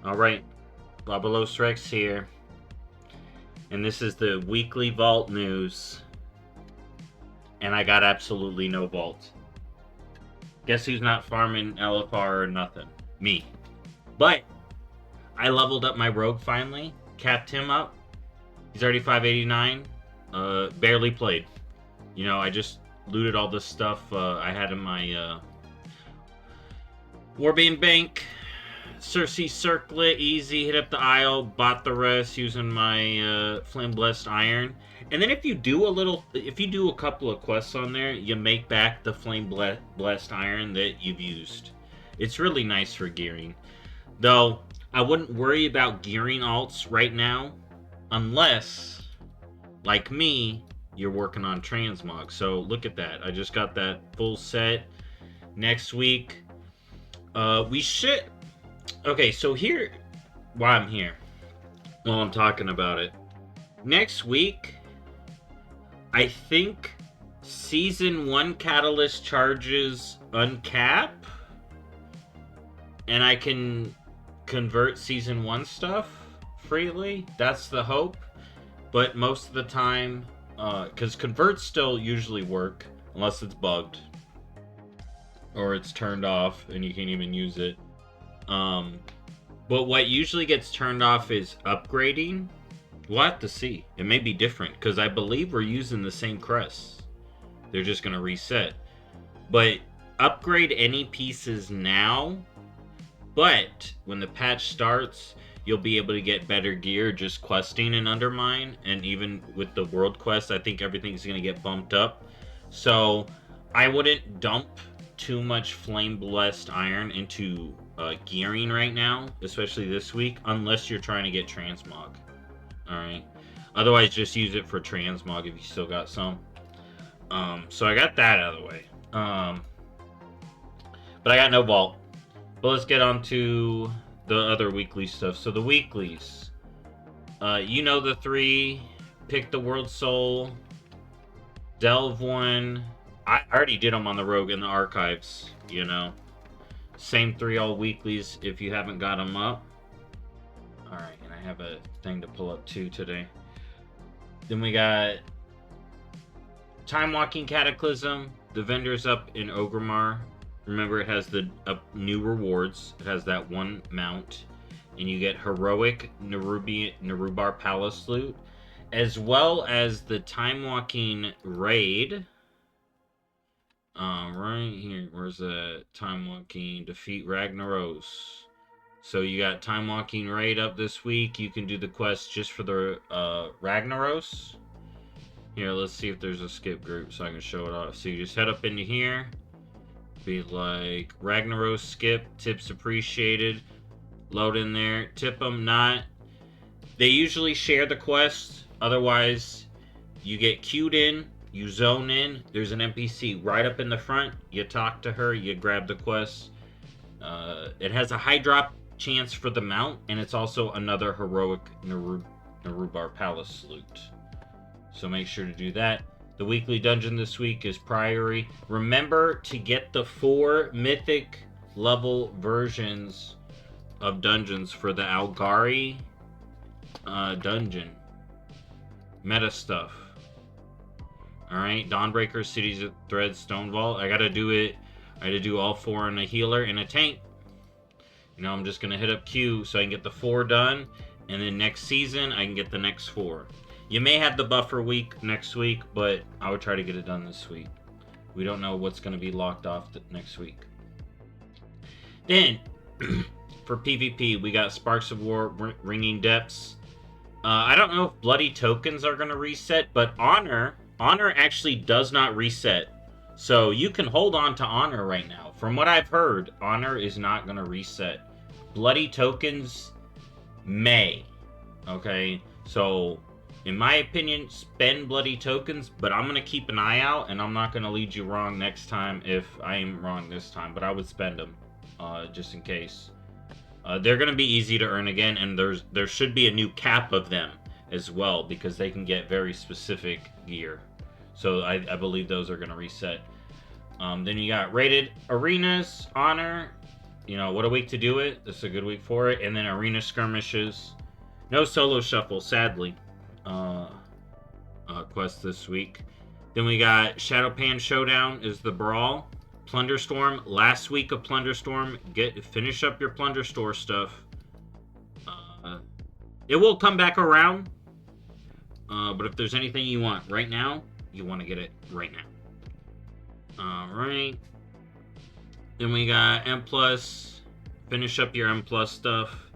Alright, BobalosRex here, and this is the weekly vault news, and I got absolutely no vault. Guess who's not farming LFR or nothing? Me. But, I leveled up my rogue finally, capped him up, he's already 589, barely played. You know, I just looted all this stuff I had in my Warbane Bank, Cersei Circlet, easy, hit up the Isle, bought the rest using my Flame Blessed Iron. And then if you do a couple of quests on there, you make back the Flame Blessed Iron that you've used. It's really nice for gearing. Though, I wouldn't worry about gearing alts right now, unless, like me, you're working on transmog. So look at that. I just got that full set. Next week, we should... Okay, so here, why I'm here, while I'm talking about it. Next week, I think Season 1 Catalyst charges uncap, and I can convert Season 1 stuff freely. That's the hope. But most of the time, because converts still usually work, unless it's bugged, or it's turned off and you can't even use it. But what usually gets turned off is upgrading. We'll have to see. It may be different, because I believe we're using the same crests. They're just going to reset. But upgrade any pieces now, but when the patch starts, you'll be able to get better gear just questing in Undermine, and even with the world quest, I think everything's going to get bumped up. So I wouldn't dump too much Flame Blessed Iron into gearing right now, especially this week, unless you're trying to get transmog. Alright. Otherwise, just use it for transmog if you still got some. So I got that out of the way. But I got no vault. But let's get on to the other weekly stuff. So the weeklies. You know the three. Pick the World Soul. Delve one. I already did them on the Rogue in the archives, you know. Same three all weeklies if you haven't got them up. Alright, and I have a thing to pull up too today. Then we got Time Walking Cataclysm. The vendor's up in Orgrimmar. Remember, it has the new rewards. It has that one mount. And you get Heroic Nerubar Palace loot. As well as the Time Walking Raid. Right here, where's the Time Walking Defeat Ragnaros? So you got Time Walking Raid up this week. You can do the quest just for the Ragnaros. Here, let's see if there's a skip group so I can show it off. So you just head up into here. Be like Ragnaros skip, tips appreciated. Load in there, tip them, not. They usually share the quest. Otherwise, you get queued in. You zone in, there's an NPC right up in the front. You talk to her, you grab the quest. It has a high drop chance for the mount, and it's also another heroic Nerubar Palace loot. So make sure to do that. The weekly dungeon this week is Priory. Remember to get the 4 mythic level versions of dungeons for the Algari dungeon. Meta stuff. Alright, Dawnbreaker, Cities of Thread, Stonevault. I gotta do it. I gotta do all 4 in a healer and a tank. You know, I'm just gonna hit up Q so I can get the 4 done. And then next season, I can get the next 4. You may have the buffer week next week, but I would try to get it done this week. We don't know what's gonna be locked off next week. Then, for PvP, we got Sparks of War, Ringing Depths. I don't know if Bloody Tokens are gonna reset, but Honor actually does not reset. So you can hold on to Honor right now. From what I've heard, Honor is not going to reset. Bloody Tokens may. Okay? So, in my opinion, spend Bloody Tokens, but I'm going to keep an eye out, and I'm not going to lead you wrong next time if I am wrong this time. But I would spend them, just in case. They're going to be easy to earn again, and there should be a new cap of them as well, because they can get very specific gear. So I believe those are going to reset. Then you got Rated Arenas, Honor, You know, what a week to do it. This is a good week for it. And then arena skirmishes. No solo shuffle, sadly. Uh, quest this week. Then we got Shadowpan Showdown is the brawl. Plunderstorm, last week of Plunderstorm. Finish up your Plunder Store stuff. It will come back around. But if there's anything you want right now, you want to get it right now. Alright. Then we got M+. Finish up your M+ stuff.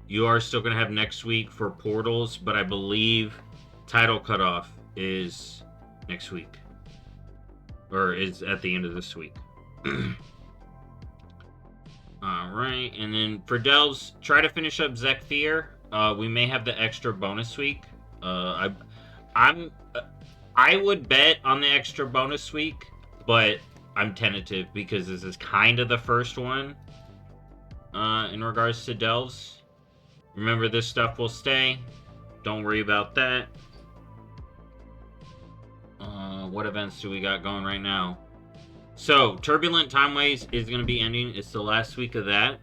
You are still going to have next week for portals, but I believe title cutoff is next week. Or is at the end of this week. Alright, and then for delves, try to finish up Zekthir. We may have the extra bonus week. I would bet on the extra bonus week, but I'm tentative because this is kind of the first one in regards to delves. Remember, this stuff will stay. Don't worry about that. What events do we got going right now? So, Turbulent Timeways is going to be ending. It's the last week of that.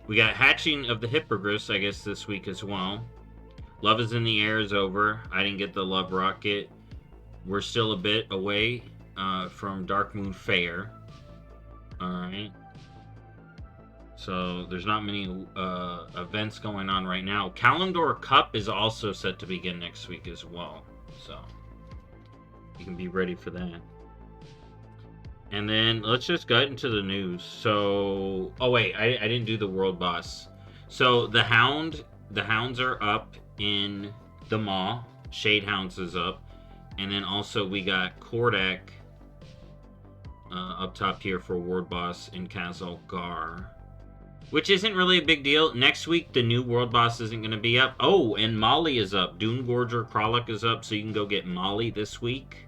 We got Hatching of the Hippogriffs, I guess, this week as well. Love is in the Air is over. I didn't get the Love Rocket. We're still a bit away from Dark Moon Fair. Alright. So, there's not many events going on right now. Kalimdor Cup is also set to begin next week as well. So, you can be ready for that. And then, let's just get into the news. So, oh wait, I didn't do the world boss. So, the Hounds are up in the Maw. Shadehounds is up. And then also we got Kordak up top here for World Boss in Kazal Gar. Which isn't really a big deal. Next week, the new World Boss isn't going to be up. Oh, and Molly is up. Dune Gorger Kralik is up, so you can go get Molly this week.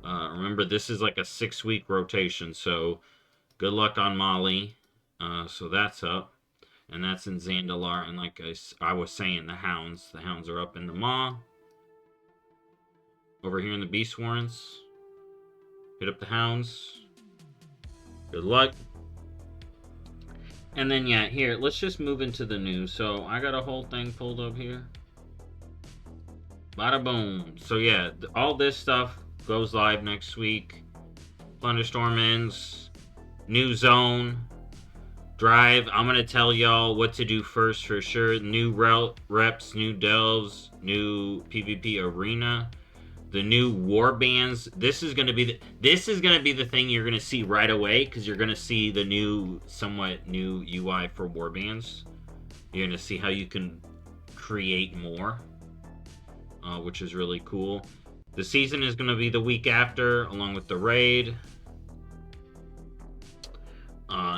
Remember, this is like a 6-week rotation, so good luck on Molly. So that's up. And that's in Zandalar. And like I was saying, the Hounds are up in the Maw. Over here in the Beast Warrens. Hit up the Hounds. Good luck. And then, yeah, here, let's just move into the news. So, I got a whole thing pulled up here. Bada boom. So, yeah, all this stuff goes live next week. Thunderstorm ends. New zone. Drive. I'm going to tell y'all what to do first for sure. New reps, new delves, new PvP arena. The new war bands. This is going to be the thing you're going to see right away, because you're going to see the somewhat new UI for war bands. You're going to see how you can create more, which is really cool. The season is going to be the week after, along with the raid.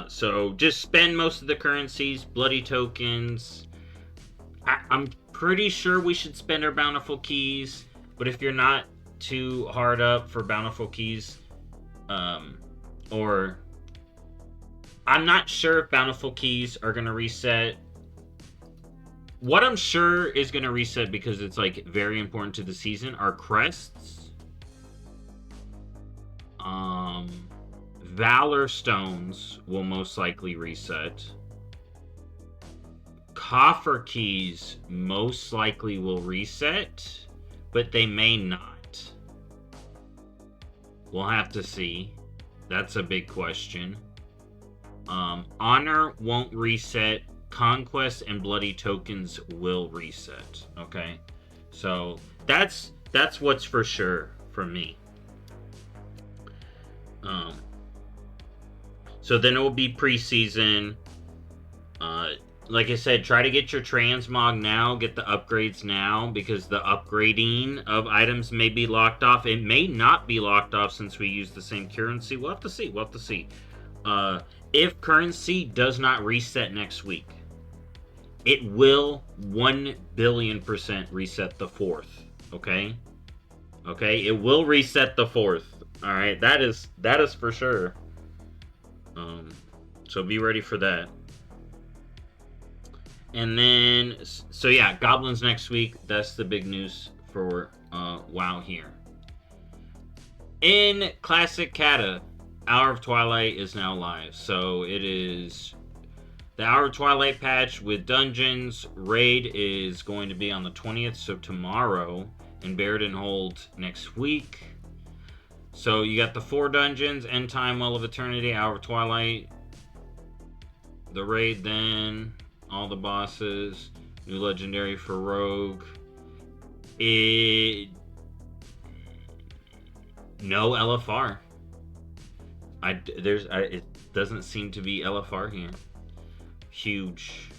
So just spend most of the currencies, bloody tokens. I'm pretty sure we should spend our bountiful keys. But if you're not too hard up for bountiful keys, or I'm not sure if bountiful keys are going to reset. What I'm sure is going to reset, because it's like very important to the season, are crests, Valor Stones will most likely reset. Coffer keys most likely will reset, but they may not. We'll have to see. That's a big question. Honor won't reset. Conquest and bloody tokens will reset. Okay, so that's what's for sure for me. So then it will be preseason. Like I said, try to get your transmog now, get the upgrades now, because the upgrading of items may be locked off. It may not be locked off since we use the same currency. We'll have to see. If currency does not reset next week, it will 1 billion% reset the 4th. Okay? Okay? It will reset the 4th. Alright? That is for sure. So be ready for that. And then, so yeah, Goblins next week. That's the big news for WoW here. In Classic Kata, Hour of Twilight is now live. So it is the Hour of Twilight patch with dungeons. Raid is going to be on the 20th, so tomorrow, and Baird and Hold next week. So you got the 4 dungeons: End Time, Well of Eternity, Hour of Twilight, the Raid, then all the bosses, new legendary for Rogue. No LFR. It doesn't seem to be LFR here. Huge.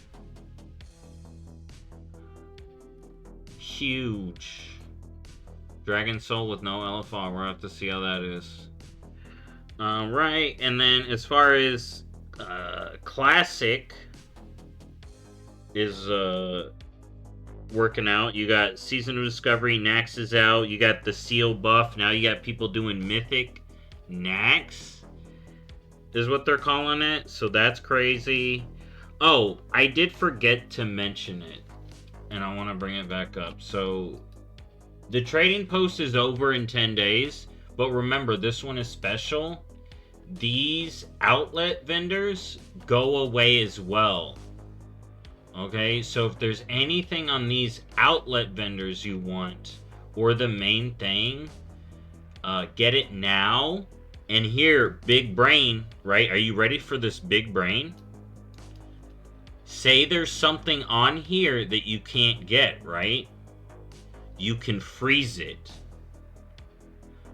Dragon Soul with no LFR. We'll have to see how that is. Right, and then as far as Classic is working out, you got Season of Discovery, Nax is out, you got the Seal buff, now you got people doing Mythic Nax is what they're calling it, so that's crazy. Oh, I did forget to mention it, and I want to bring it back up. So the trading post is over in 10 days, but remember, this one is special. These outlet vendors go away as well. Okay, so if there's anything on these outlet vendors you want, or the main thing, get it now. And here, big brain, right? Are you ready for this big brain? Say there's something on here that you can't get, right? You can freeze it.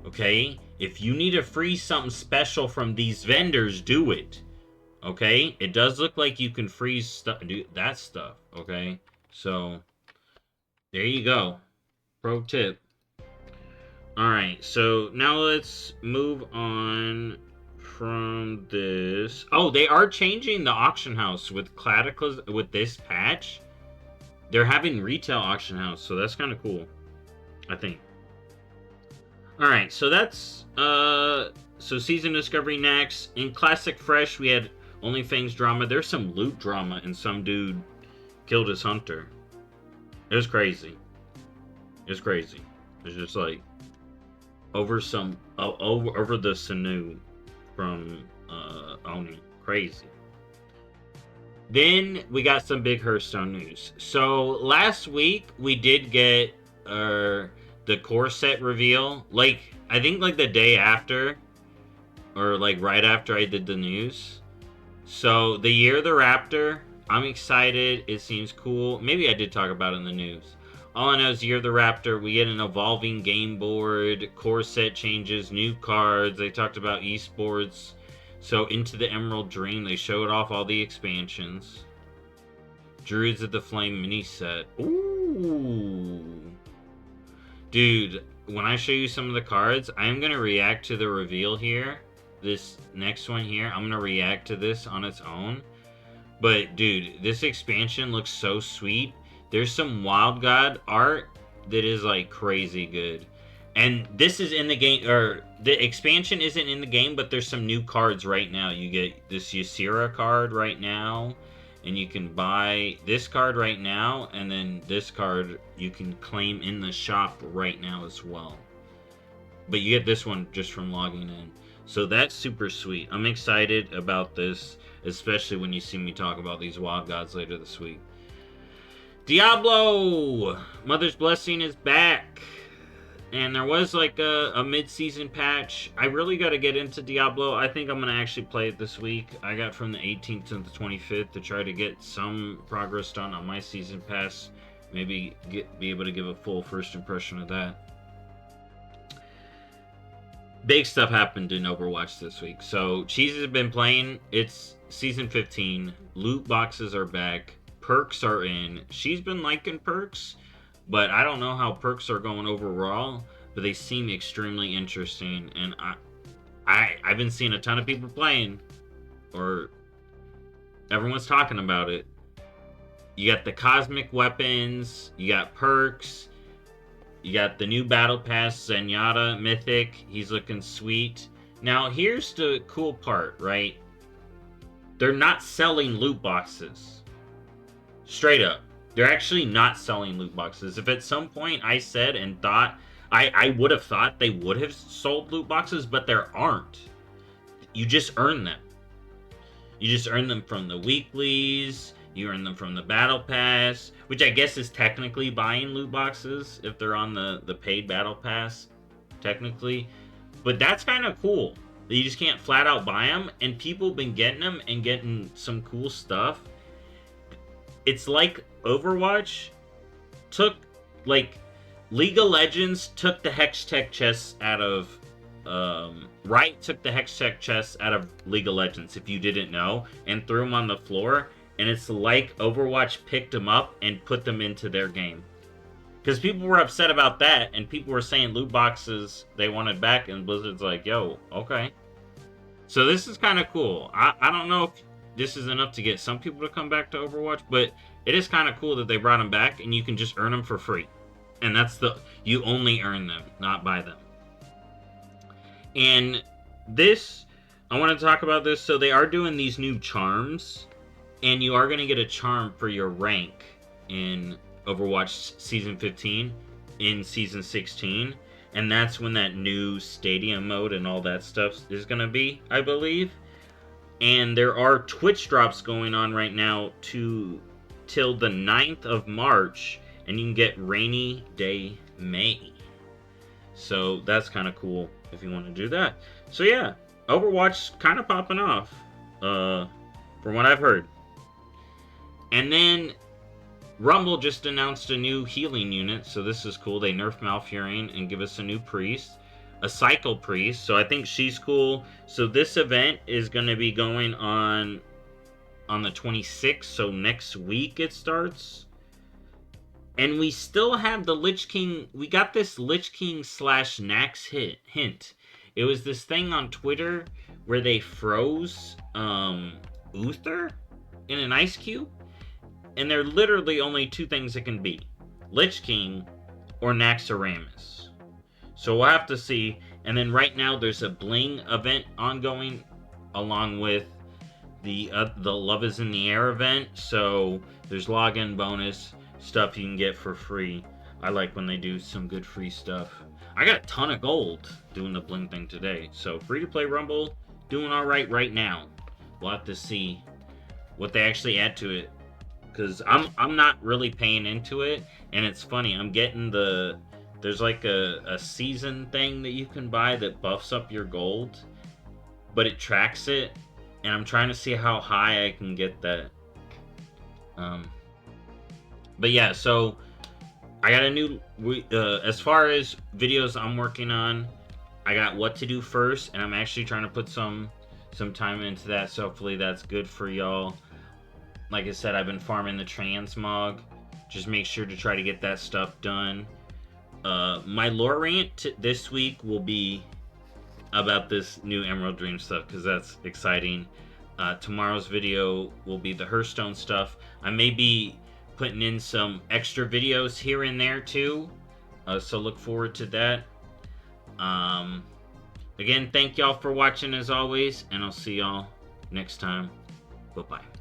Okay? If you need to freeze something special from these vendors, do it. Okay? It does look like you can freeze that stuff. Okay? So, there you go. Pro tip. Alright, so now let's move on from this. Oh, they are changing the auction house with with this patch. They're having retail auction house, so that's kind of cool, I think. Alright, so that's so Season Discovery next. In Classic Fresh, we had OnlyFans drama. There's some loot drama, and some dude killed his hunter. It was crazy. It's just like over the Sanu from Oni. Crazy. Then we got some big Hearthstone news. So last week we did get the core set reveal. Like, I think like the day after, or like right after I did the news. So the Year of the Raptor, I'm excited. It seems cool. Maybe I did talk about it in the news. All I know is Year of the Raptor, we get an evolving game board, core set changes, new cards. They talked about esports. So Into the Emerald Dream, they showed off all the expansions. Druids of the Flame mini set. Ooh. Dude, when I show you some of the cards, I'm going to react to the reveal here. This next one here, I'm going to react to this on its own. But dude, this expansion looks so sweet. There's some Wild God art that is like crazy good. And this is in the game, or the expansion isn't in the game, but there's some new cards right now. You get this Ysera card right now, and you can buy this card right now, and then this card you can claim in the shop right now as well. But you get this one just from logging in. So that's super sweet. I'm excited about this, especially when you see me talk about these Wild Gods later this week. Diablo! Mother's Blessing is back. And there was like a mid-season patch. I really got to get into Diablo. I think I'm going to actually play it this week. I got from the 18th to the 25th to try to get some progress done on my season pass. Maybe be able to give a full first impression of that. Big stuff happened in Overwatch this week. So Cheese has been playing. It's season 15. Loot boxes are back. Perks are in. She's been liking perks, but I don't know how perks are going overall, but they seem extremely interesting, and I've been seeing a ton of people playing, or everyone's talking about it. You got the cosmic weapons, you got perks, you got the new battle pass, Zenyatta Mythic, he's looking sweet. Now here's the cool part, right? They're not selling loot boxes. Straight up. They're actually not selling loot boxes. If at some point I said and thought, I would have thought they would have sold loot boxes, but there aren't. you just earn them. You just earn them from the weeklies. You earn them from the battle pass, which I guess is technically buying loot boxes if they're on the paid battle pass, technically. But that's kind of cool. You just can't flat out buy them, and people have been getting them and getting some cool stuff. It's like Overwatch took, like, League of Legends took the Hex Tech chests out of Riot took the Hex Tech chests out of League of Legends, if you didn't know, and threw them on the floor, and it's like Overwatch picked them up and put them into their game. Because people were upset about that, and people were saying loot boxes they wanted back, and Blizzard's like, yo, okay. So this is kind of cool. I don't know if this is enough to get some people to come back to Overwatch, but it is kind of cool that they brought them back, and you can just earn them for free. And that's you only earn them, not buy them. And this, I want to talk about this. So they are doing these new charms, and you are going to get a charm for your rank in Overwatch Season 15 in Season 16. And that's when that new stadium mode and all that stuff is going to be, I believe. And there are Twitch drops going on right now till the 9th of March, and you can get Rainy Day May. So that's kind of cool if you want to do that. So yeah, Overwatch kind of popping off, from what I've heard. And then Rumble just announced a new healing unit, so this is cool. They nerfed Malfurion and give us a new priest, a cycle priest. So I think she's cool. So this event is going to be going on the 26th, so next week it starts. And we still have the Lich King. We got this Lich King / Nax hint. It was this thing on Twitter where they froze Uther in an ice cube. And there are literally only two things it can be: Lich King or Naxxramas. So we'll have to see. And then right now there's a Bling event ongoing along with the Love is in the Air event. So there's login bonus stuff you can get for free. I like when they do some good free stuff. I got a ton of gold doing the Bling thing today. So free to play Rumble, doing alright right now. We'll have to see what they actually add to it, because I'm not really paying into it. And it's funny, I'm getting there's like a season thing that you can buy that buffs up your gold, but it tracks it, and I'm trying to see how high I can get that. But yeah, so I got a new, as far as videos I'm working on, I got what to do first, and I'm actually trying to put some time into that, so hopefully that's good for y'all. Like I said, I've been farming the transmog. Just make sure to try to get that stuff done. My lore rant this week will be about this new Emerald Dream stuff, because that's exciting. Tomorrow's video will be the Hearthstone stuff. I may be putting in some extra videos here and there too, so look forward to that. Again, thank y'all for watching as always, and I'll see y'all next time. Bye-bye.